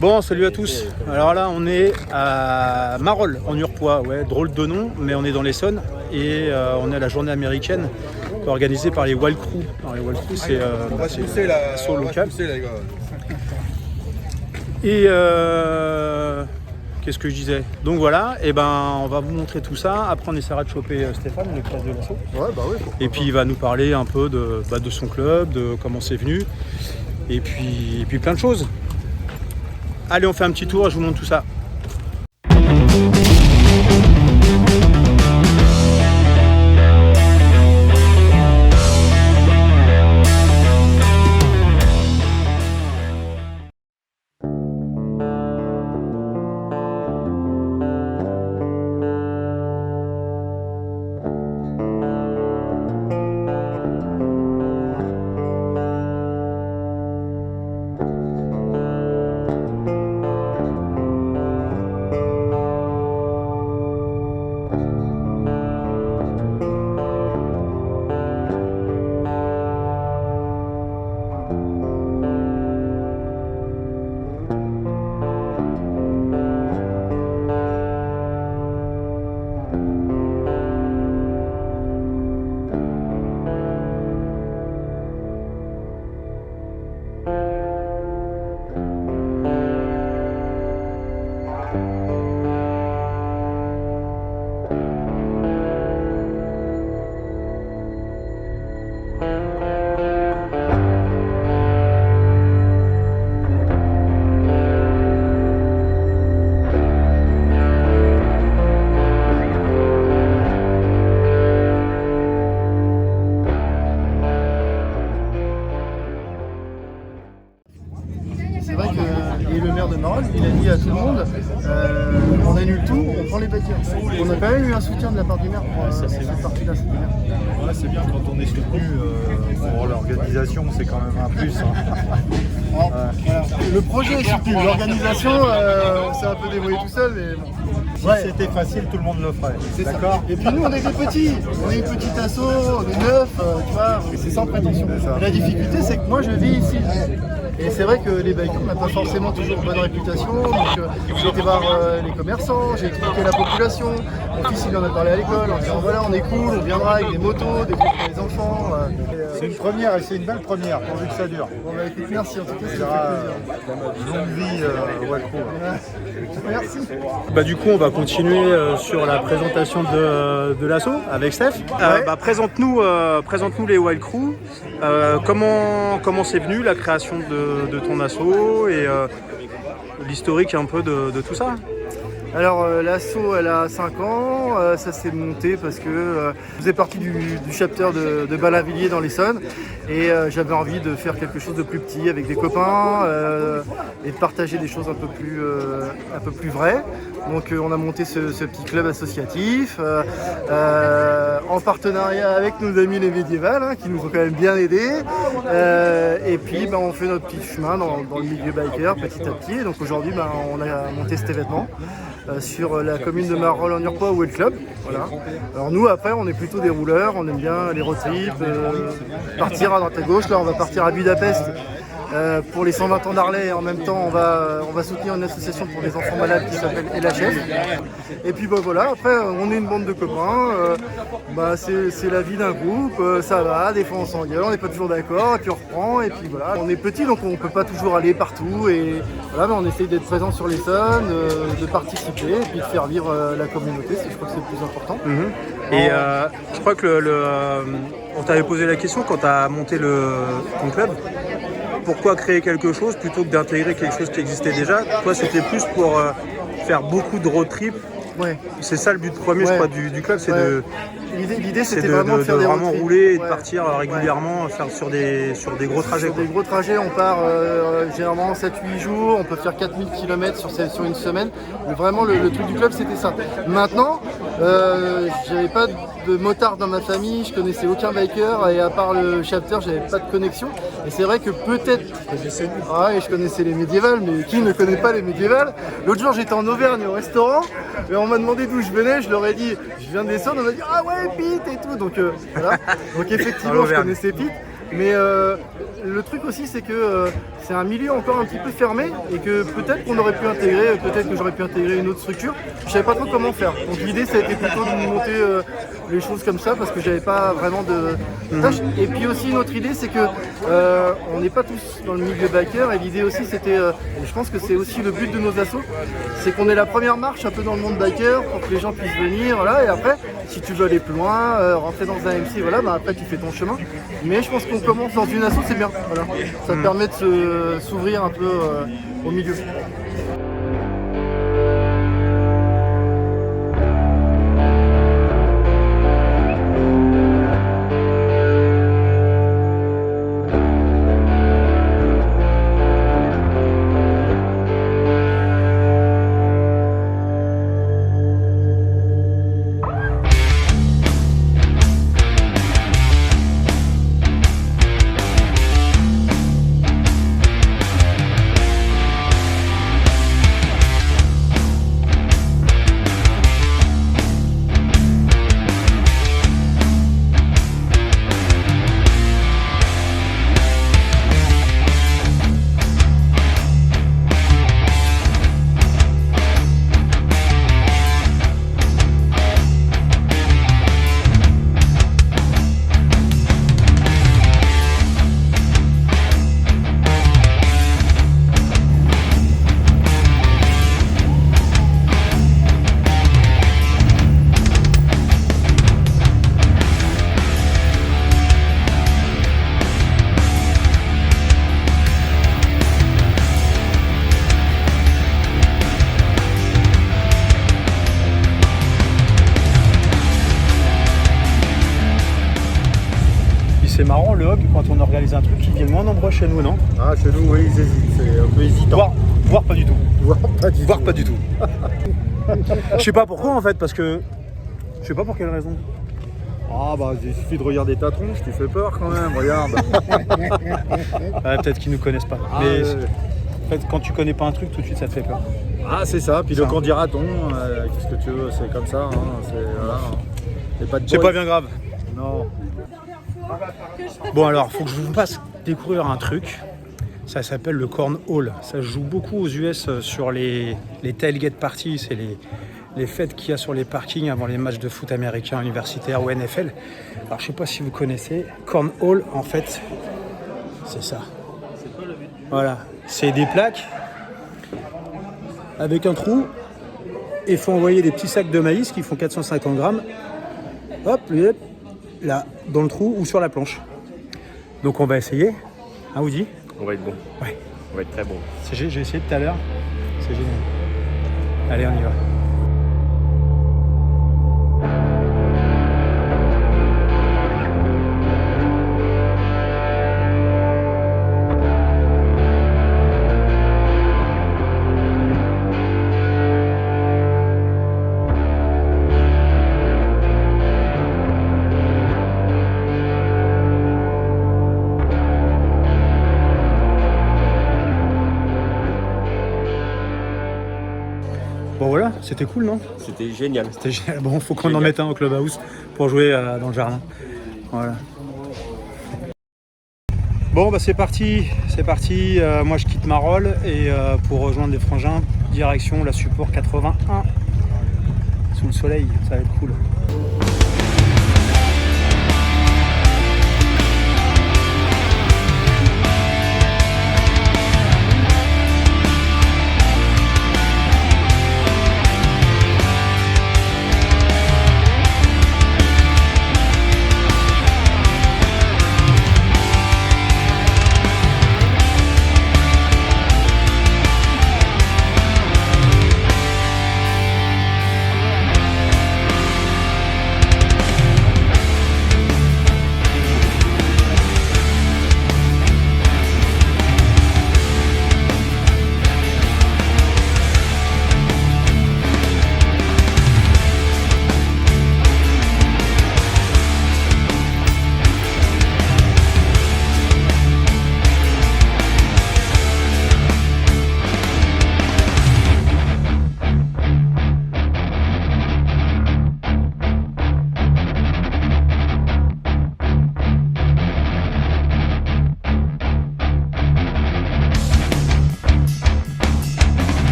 Bon, salut à tous. Alors là, on est à Marolles, en Urpois. Ouais, drôle de nom, mais on est dans l'Essonne et on est à la journée américaine organisée par les Wild Crew. Alors, les Wild Crew, c'est l'assaut local. Et qu'est-ce que je disais? Donc voilà, et on va vous montrer tout ça. Après, on essaiera de choper Stéphane, le président de l'assaut. Ouais, bah oui. Et puis, il va nous parler un peu de son club, de comment c'est venu, et puis plein de choses. Allez, on fait un petit tour et je vous montre tout ça. C'est vrai que le maire de Marolles, il a dit à tout le monde, on annule tout, on prend les bâtiments. On a quand même eu un soutien de la part du maire pour cette partie-là. Ouais, c'est bien quand on est soutenu pour l'organisation, c'est quand même un plus. Alors, voilà. Le projet est soutenu, l'organisation, c'est un peu débrouillé tout seul, mais bon. Si c'était facile, tout le monde le ferait. C'est d'accord. Et puis nous, on est des petits, on est une petite asso, on est neuf, tu vois, c'est sans prétention. La difficulté, c'est que moi, je vis ici. Et c'est vrai que les bikers n'ont pas forcément toujours bonne réputation, donc j'ai été voir les commerçants, j'ai expliqué la population, mon fils il en a parlé à l'école en disant voilà on est cool, on viendra avec des motos, des trucs pour les enfants. C'est une première et c'est une belle première, pourvu que ça dure. Bon bah écoute, merci en tout cas, ça fait plaisir. Longue vie, Walco. Merci. Du coup, on va continuer sur la présentation de l'assaut avec Steph. Présente-nous les Wild Crew. Comment c'est venu la création de ton assaut et l'historique un peu de tout ça? Alors l'asso elle a 5 ans, ça s'est monté parce que je faisais partie du chapter de Ballavilliers dans l'Essonne et j'avais envie de faire quelque chose de plus petit avec des copains et de partager des choses un peu plus vraies. Donc on a monté ce petit club associatif en partenariat avec nos amis les médiévales qui nous ont quand même bien aidés et puis on fait notre petit chemin dans le milieu biker petit à petit. Et donc aujourd'hui on a monté cet événement sur la commune de Marolles en Urpois où est le club. Voilà. Alors nous après on est plutôt des rouleurs, on aime bien les road trips, partir à droite à gauche. Là on va partir à Budapest pour les 120 ans d'Harley et en même temps on va soutenir une association pour les enfants malades qui s'appelle LHF. Et puis voilà, après on est une bande de copains, c'est la vie d'un groupe, ça va, des fois on s'engueule, on n'est pas toujours d'accord, et puis on reprend, et puis voilà. On est petit donc on ne peut pas toujours aller partout, et voilà, mais on essaye d'être présent sur l'Essonne, de participer, et puis de faire vivre la communauté, je crois que c'est le plus important. Et je crois que on t'avait posé la question quand tu as monté ton club. Pourquoi créer quelque chose plutôt que d'intégrer quelque chose qui existait déjà? Toi, c'était plus pour faire beaucoup de road trip. Ouais. C'est ça le but premier, je crois, du club, c'est de... L'idée c'était vraiment de faire des vraiment rouler et de partir régulièrement, faire sur des gros trajets. Sur des gros trajets, on part généralement 7-8 jours, on peut faire 4000 km sur une semaine. Mais vraiment le truc du club c'était ça. Maintenant, j'avais pas de motard dans ma famille, je connaissais aucun biker et à part le chapter, j'avais pas de connexion. Et c'est vrai que peut-être, je connaissais les médiévales, mais qui ne connaît pas les médiévales? L'autre jour j'étais en Auvergne au restaurant et on m'a demandé d'où je venais, je leur ai dit je viens de l'Essonne, on m'a dit ah ouais Pete et tout, donc voilà. Donc effectivement je connaissais Pete, mais le truc aussi, c'est que c'est un milieu encore un petit peu fermé et que peut-être qu'on aurait pu intégrer, peut-être que j'aurais pu intégrer une autre structure. Je savais pas trop comment faire. Donc l'idée, ça a été plutôt de monter les choses comme ça parce que j'avais pas vraiment de tâches. Et puis aussi une autre idée, c'est que on n'est pas tous dans le milieu biker et l'idée aussi, c'était, et je pense que c'est aussi le but de nos assos, c'est qu'on ait la première marche un peu dans le monde biker pour que les gens puissent venir, voilà, et après, si tu veux aller plus loin, rentrer dans un MC, voilà, bah après tu fais ton chemin. Mais je pense qu'on commence dans une asso, c'est bien, voilà. Ça te permet de s'ouvrir un peu au milieu. C'est marrant, le hog, quand on organise un truc, ils viennent moins nombreux chez nous, non? Ah, chez nous, oui, ils hésitent, c'est un peu hésitant. Voire pas du tout. Voire pas du tout. Je sais pas pourquoi en fait, parce que... Je sais pas pour quelle raison. Ah bah il suffit de regarder ta tronche, tu fais peur quand même, regarde. Ouais, peut-être qu'ils nous connaissent pas. Ah, Mais en fait, quand tu connais pas un truc, tout de suite ça te fait peur. Ah c'est ça, puis le Ça. candidaton, qu'est-ce que tu veux, c'est comme ça, hein, C'est pas bien grave. Non. Bon alors, faut que je vous fasse découvrir un truc. Ça s'appelle le cornhole. Ça se joue beaucoup aux US sur les tailgate parties. C'est les fêtes qu'il y a sur les parkings avant les matchs de foot américains, universitaires ou NFL. Alors je sais pas si vous connaissez. Cornhole, en fait, c'est ça. Voilà, c'est des plaques avec un trou. Il faut envoyer des petits sacs de maïs qui font 450 grammes. Hop, là, dans le trou ou sur la planche. Donc on va essayer. Hein, Woody ? On va être bon. Ouais. On va être très bon. J'ai essayé tout à l'heure. C'est génial. Allez, on y va. Bon voilà, c'était cool, non? C'était génial. C'était génial. Bon, faut qu'on en Génial. mette un au clubhouse pour jouer dans le jardin. Voilà. Bon, bah c'est parti. C'est parti. Moi, je quitte Marolles et pour rejoindre les frangins, direction la Support 81. Sous le soleil, ça va être cool.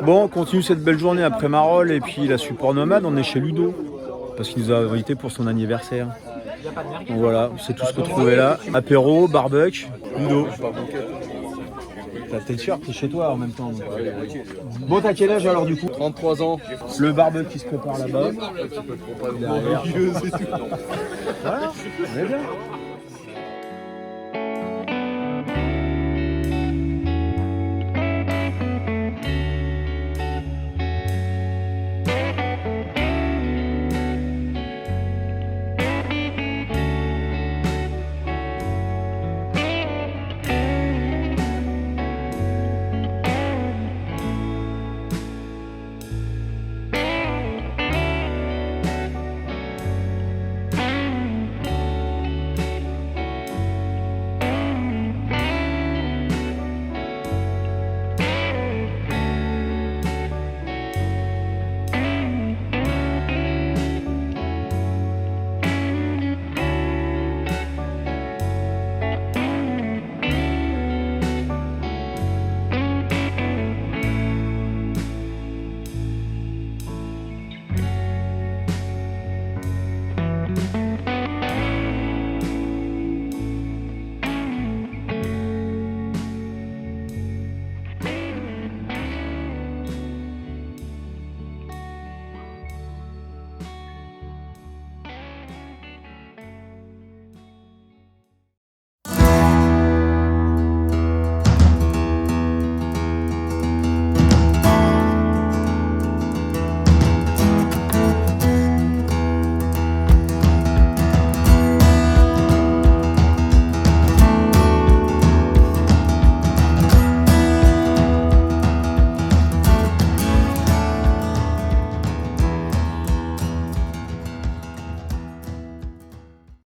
Bon, on continue cette belle journée après Marolles et puis la support nomade, on est chez Ludo. Parce qu'il nous a invités pour son anniversaire. Donc voilà, c'est tout ce qu'on trouvait là. Apéro, barbecue, Ludo. T'as le t-shirt, t'es chez toi en même temps. Donc. Bon, t'as quel âge alors du coup? 33 ans. Le barbecue qui se prépare là-bas. Derrière. Voilà, on est bien.